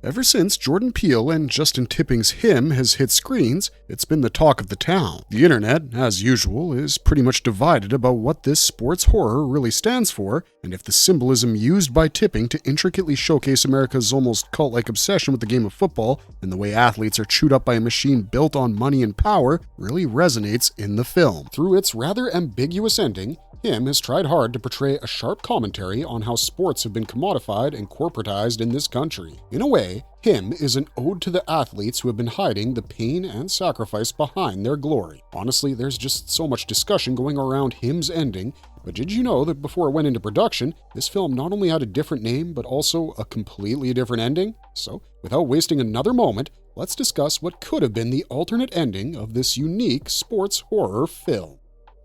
Ever since Jordan Peele and Justin Tipping's Him has hit screens, it's been the talk of the town. The internet, as usual, is pretty much divided about what this sports horror really stands for, and if the symbolism used by Tipping to intricately showcase America's almost cult-like obsession with the game of football and the way athletes are chewed up by a machine built on money and power really resonates in the film. Through its rather ambiguous ending, Him has tried hard to portray a sharp commentary on how sports have been commodified and corporatized in this country. In a way, Him is an ode to the athletes who have been hiding the pain and sacrifice behind their glory. Honestly, there's just so much discussion going around Him's ending, but did you know that before it went into production, this film not only had a different name, but also a completely different ending? So, without wasting another moment, let's discuss what could have been the alternate ending of this unique sports horror film.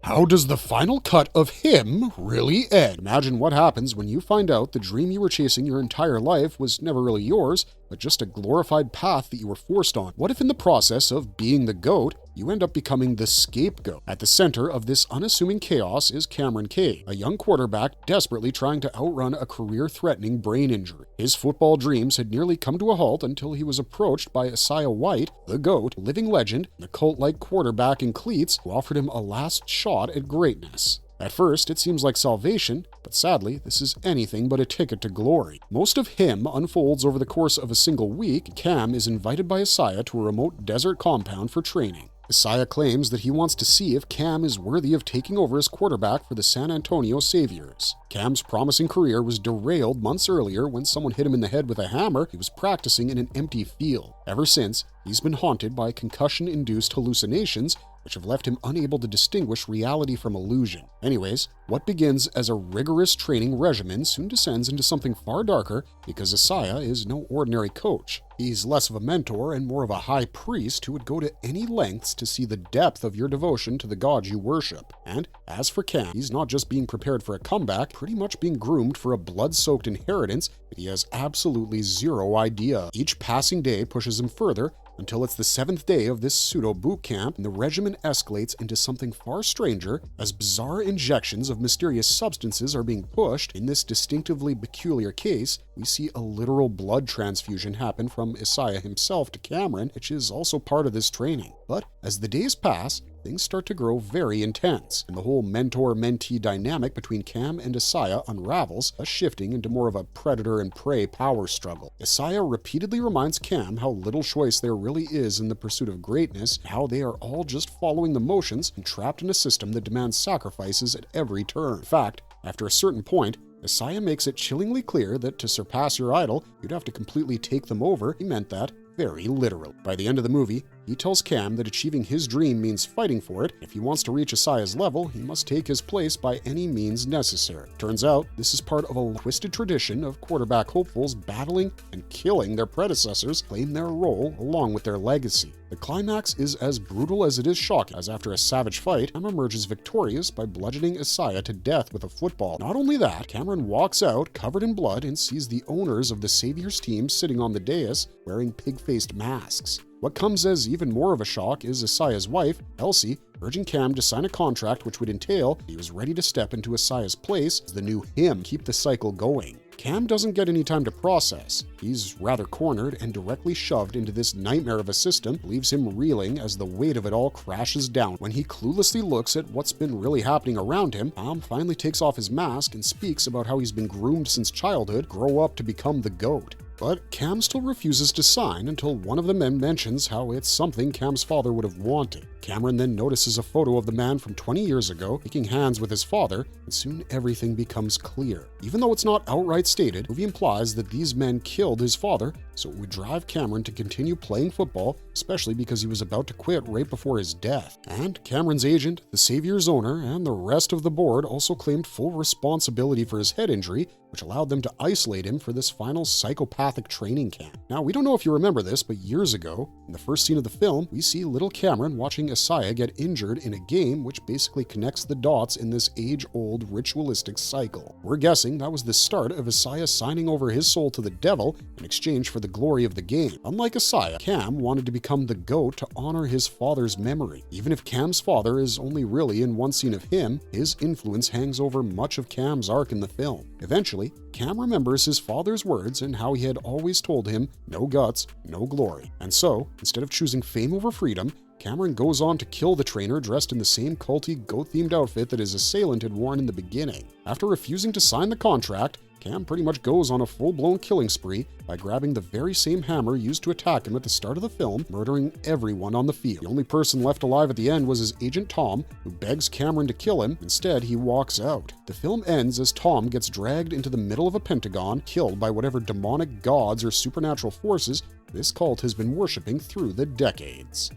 How does the final cut of Him really end? Imagine what happens when you find out the dream you were chasing your entire life was never really yours, but just a glorified path that you were forced on. What if in the process of being the GOAT, you end up becoming the scapegoat? At the center of this unassuming chaos is Cameron Cave, a young quarterback desperately trying to outrun a career-threatening brain injury. His football dreams had nearly come to a halt until he was approached by Isaiah White, the GOAT, living legend, and a cult-like quarterback in cleats who offered him a last shot at greatness. At first, it seems like salvation, but sadly, this is anything but a ticket to glory. Most of Him unfolds over the course of a single week. Cam is invited by Isaiah to a remote desert compound for training. Isaiah claims that he wants to see if Cam is worthy of taking over as quarterback for the San Antonio Saviors. Cam's promising career was derailed months earlier when someone hit him in the head with a hammer he was practicing in an empty field. Ever since, he's been haunted by concussion-induced hallucinations, which have left him unable to distinguish reality from illusion. Anyways, what begins as a rigorous training regimen soon descends into something far darker because Isaiah is no ordinary coach. He's less of a mentor and more of a high priest who would go to any lengths to see the depth of your devotion to the God you worship. And as for Cam, he's not just being prepared for a comeback, pretty much being groomed for a blood-soaked inheritance that he has absolutely zero idea of. Each passing day pushes him further, until it's the 7th day of this pseudo-boot camp, and the regimen escalates into something far stranger as bizarre injections of mysterious substances are being pushed. In this distinctively peculiar case, we see a literal blood transfusion happen from Isaiah himself to Cameron, which is also part of this training. But as the days pass, things start to grow very intense, and the whole mentor-mentee dynamic between Cam and Isaiah unravels, thus shifting into more of a predator and prey power struggle. Isaiah repeatedly reminds Cam how little choice there really is in the pursuit of greatness, and how they are all just following the motions and trapped in a system that demands sacrifices at every turn. In fact, after a certain point, Isaiah makes it chillingly clear that to surpass your idol, you'd have to completely take them over. He meant that very literally. By the end of the movie, he tells Cam that achieving his dream means fighting for it. If he wants to reach Isaiah's level, he must take his place by any means necessary. Turns out, this is part of a twisted tradition of quarterback hopefuls battling and killing their predecessors, claim their role along with their legacy. The climax is as brutal as it is shocking, as after a savage fight, Cam emerges victorious by bludgeoning Isaiah to death with a football. Not only that, Cameron walks out covered in blood and sees the owners of the Saviors team sitting on the dais wearing pig-faced masks. What comes as even more of a shock is Isaiah's wife, Elsie, urging Cam to sign a contract which would entail he was ready to step into Isaiah's place as the new Him, keep the cycle going. Cam doesn't get any time to process. He's rather cornered and directly shoved into this nightmare of a system, leaves him reeling as the weight of it all crashes down. When he cluelessly looks at what's been really happening around him, Cam finally takes off his mask and speaks about how he's been groomed since childhood, grow up to become the GOAT. But Cam still refuses to sign until one of the men mentions how it's something Cam's father would have wanted. Cameron then notices a photo of the man from 20 years ago taking hands with his father, and soon everything becomes clear. Even though it's not outright stated, the movie implies that these men killed his father, so it would drive Cameron to continue playing football, especially because he was about to quit right before his death. And Cameron's agent, the Savior's owner, and the rest of the board also claimed full responsibility for his head injury, which allowed them to isolate him for this final psychopathic training camp. Now, we don't know if you remember this, but years ago, in the first scene of the film, we see little Cameron watching Isaiah get injured in a game which basically connects the dots in this age-old ritualistic cycle. We're guessing that was the start of Isaiah signing over his soul to the devil in exchange for the glory of the game. Unlike Isaiah, Cam wanted to become the GOAT to honor his father's memory. Even if Cam's father is only really in one scene of him, his influence hangs over much of Cam's arc in the film. Eventually, Cam remembers his father's words and how he had always told him, "No guts, no glory." And so, instead of choosing fame over freedom, Cameron goes on to kill the trainer dressed in the same culty goat-themed outfit that his assailant had worn in the beginning. After refusing to sign the contract, Cam pretty much goes on a full-blown killing spree by grabbing the very same hammer used to attack him at the start of the film, murdering everyone on the field. The only person left alive at the end was his agent Tom, who begs Cameron to kill him. Instead, he walks out. The film ends as Tom gets dragged into the middle of a pentagon, killed by whatever demonic gods or supernatural forces this cult has been worshipping through the decades.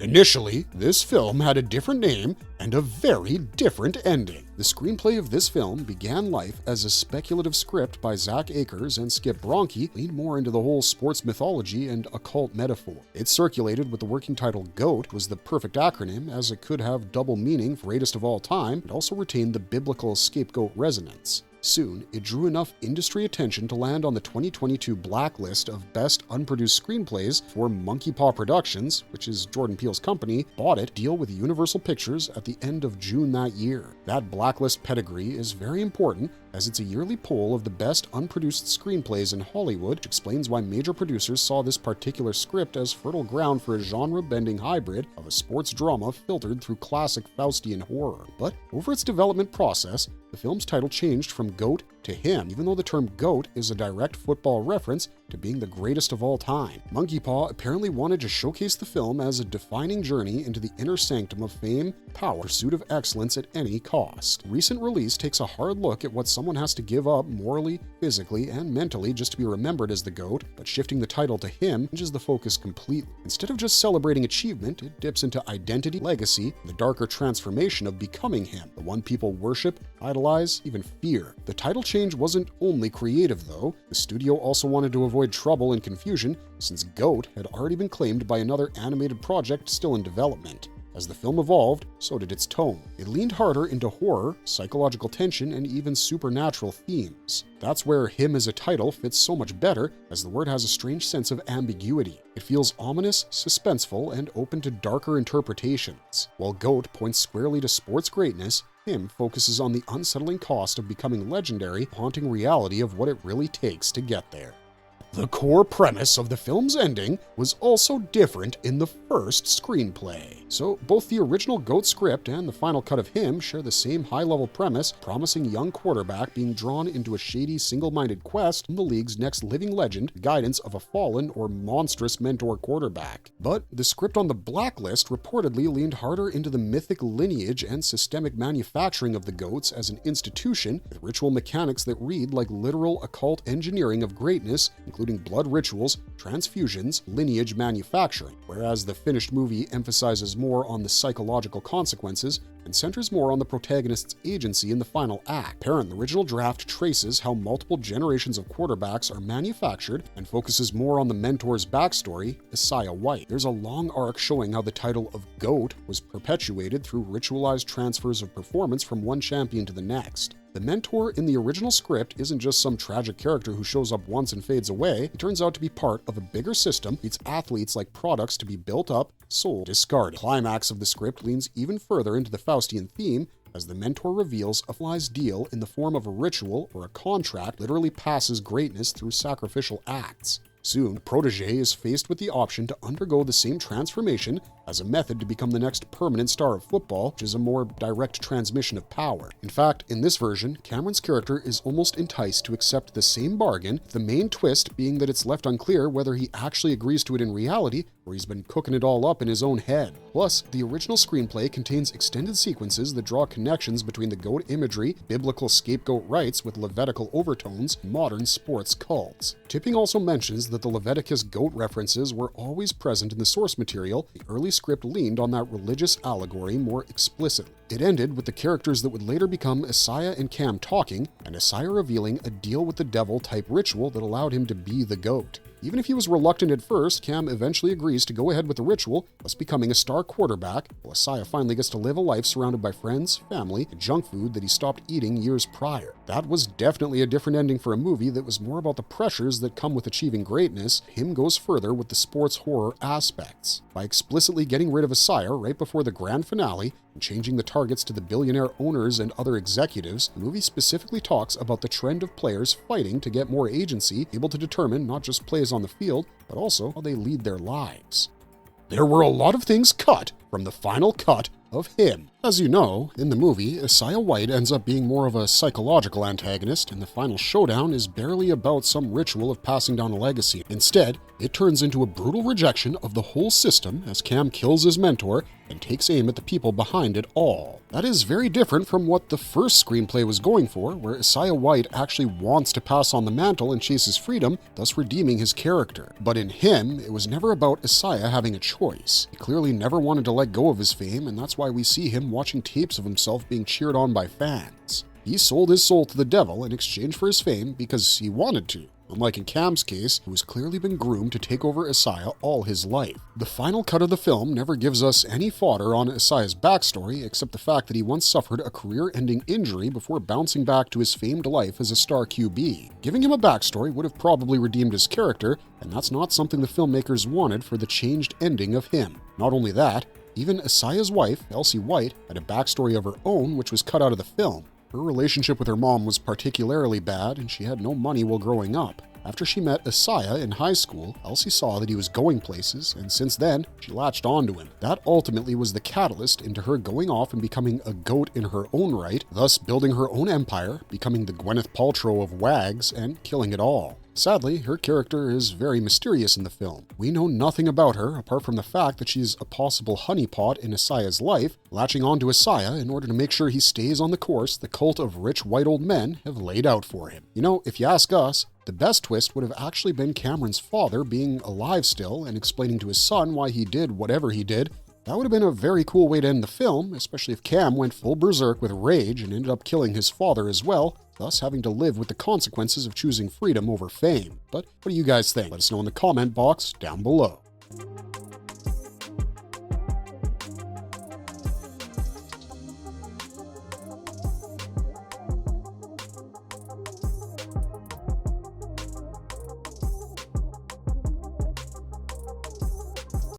Initially, this film had a different name and a very different ending. The screenplay of this film began life as a speculative script by Zach Akers and Skip Bronke, leaned more into the whole sports mythology and occult metaphor. It circulated with the working title GOAT, was the perfect acronym as it could have double meaning for greatest of all time and also retained the biblical scapegoat resonance. Soon, it drew enough industry attention to land on the 2022 blacklist of Best Unproduced Screenplays for Monkey Paw Productions, which is Jordan Peele's company, bought it deal with Universal Pictures at the end of June that year. That blacklist pedigree is very important as it's a yearly poll of the best unproduced screenplays in Hollywood, which explains why major producers saw this particular script as fertile ground for a genre-bending hybrid of a sports drama filtered through classic Faustian horror. But over its development process, the film's title changed from GOAT to Him, even though the term GOAT is a direct football reference to being the greatest of all time. Monkey Paw apparently wanted to showcase the film as a defining journey into the inner sanctum of fame, power, pursuit of excellence at any cost. The recent release takes a hard look at what someone has to give up morally, physically, and mentally just to be remembered as the GOAT, but shifting the title to Him changes the focus completely. Instead of just celebrating achievement, it dips into identity, legacy, and the darker transformation of becoming Him, the one people worship, idolize, even fear. The title change wasn't only creative, though. The studio also wanted to avoid trouble and confusion, since GOAT had already been claimed by another animated project still in development. As the film evolved, so did its tone. It leaned harder into horror, psychological tension, and even supernatural themes. That's where Him as a title fits so much better, as the word has a strange sense of ambiguity. It feels ominous, suspenseful, and open to darker interpretations. While GOAT points squarely to sports greatness, Him focuses on the unsettling cost of becoming legendary, haunting reality of what it really takes to get there. The core premise of the film's ending was also different in the first screenplay. So both the original GOAT script and the final cut of Him share the same high-level premise, promising young quarterback being drawn into a shady, single-minded quest from the league's next living legend, guidance of a fallen or monstrous mentor quarterback. But the script on the blacklist reportedly leaned harder into the mythic lineage and systemic manufacturing of the GOATs as an institution, with ritual mechanics that read like literal occult engineering of greatness, including blood rituals, transfusions, lineage manufacturing, whereas the finished movie emphasizes more on the psychological consequences and centers more on the protagonist's agency in the final act. Apparently, the original draft traces how multiple generations of quarterbacks are manufactured and focuses more on the mentor's backstory, Isaiah White. There's a long arc showing how the title of GOAT was perpetuated through ritualized transfers of performance from one champion to the next. The mentor in the original script isn't just some tragic character who shows up once and fades away. He turns out to be part of a bigger system, treats athletes like products to be built up, sold, discarded. The climax of the script leans even further into the Faustian theme, as the mentor reveals a fly's deal in the form of a ritual or a contract literally passes greatness through sacrificial acts. Soon, the protege is faced with the option to undergo the same transformation as a method to become the next permanent star of football, which is a more direct transmission of power. In fact, in this version, Cameron's character is almost enticed to accept the same bargain, the main twist being that it's left unclear whether he actually agrees to it in reality or he's been cooking it all up in his own head. Plus, the original screenplay contains extended sequences that draw connections between the GOAT imagery, biblical scapegoat rites with Levitical overtones, and modern sports cults. Tipping also mentions that the Leviticus goat references were always present in the source material. The early script leaned on that religious allegory more explicitly. It ended with the characters that would later become Isaiah and Cam talking, and Isaiah revealing a deal with the devil type ritual that allowed him to be the GOAT. Even if he was reluctant at first, Cam eventually agrees to go ahead with the ritual, thus becoming a star quarterback, while Isaiah finally gets to live a life surrounded by friends, family, and junk food that he stopped eating years prior. That was definitely a different ending for a movie that was more about the pressures that come with achieving greatness. Him goes further with the sports horror aspects. By explicitly getting rid of Isaiah right before the grand finale and changing the targets to the billionaire owners and other executives, the movie specifically talks about the trend of players fighting to get more agency, able to determine not just plays on the field, but also how they lead their lives. There were a lot of things cut from the final cut of Him. As you know, in the movie, Isaiah White ends up being more of a psychological antagonist, and the final showdown is barely about some ritual of passing down a legacy. Instead, it turns into a brutal rejection of the whole system as Cam kills his mentor and takes aim at the people behind it all. That is very different from what the first screenplay was going for, where Isaiah White actually wants to pass on the mantle and chase his freedom, thus redeeming his character. But in Him, it was never about Isaiah having a choice. He clearly never wanted to let go of his fame, and that's why we see him watching tapes of himself being cheered on by fans. He sold his soul to the devil in exchange for his fame because he wanted to. Unlike in Cam's case, who has clearly been groomed to take over Isaiah all his life. The final cut of the film never gives us any fodder on Isaiah's backstory except the fact that he once suffered a career-ending injury before bouncing back to his famed life as a star QB. Giving him a backstory would have probably redeemed his character, and that's not something the filmmakers wanted for the changed ending of Him. Not only that, even Isaiah's wife, Elsie White, had a backstory of her own which was cut out of the film. Her relationship with her mom was particularly bad, and she had no money while growing up. After she met Isaiah in high school, Elsie saw that he was going places, and since then, she latched onto him. That ultimately was the catalyst into her going off and becoming a goat in her own right, thus building her own empire, becoming the Gwyneth Paltrow of WAGs, and killing it all. Sadly, her character is very mysterious in the film. We know nothing about her apart from the fact that she's a possible honeypot in Isaiah's life, latching onto Isaiah in order to make sure he stays on the course the cult of rich white old men have laid out for him. You know, if you ask us, the best twist would have actually been Cameron's father being alive still and explaining to his son why he did whatever he did. That would have been a very cool way to end the film, especially if Cam went full berserk with rage and ended up killing his father as well, thus having to live with the consequences of choosing freedom over fame. But what do you guys think? Let us know in the comment box down below.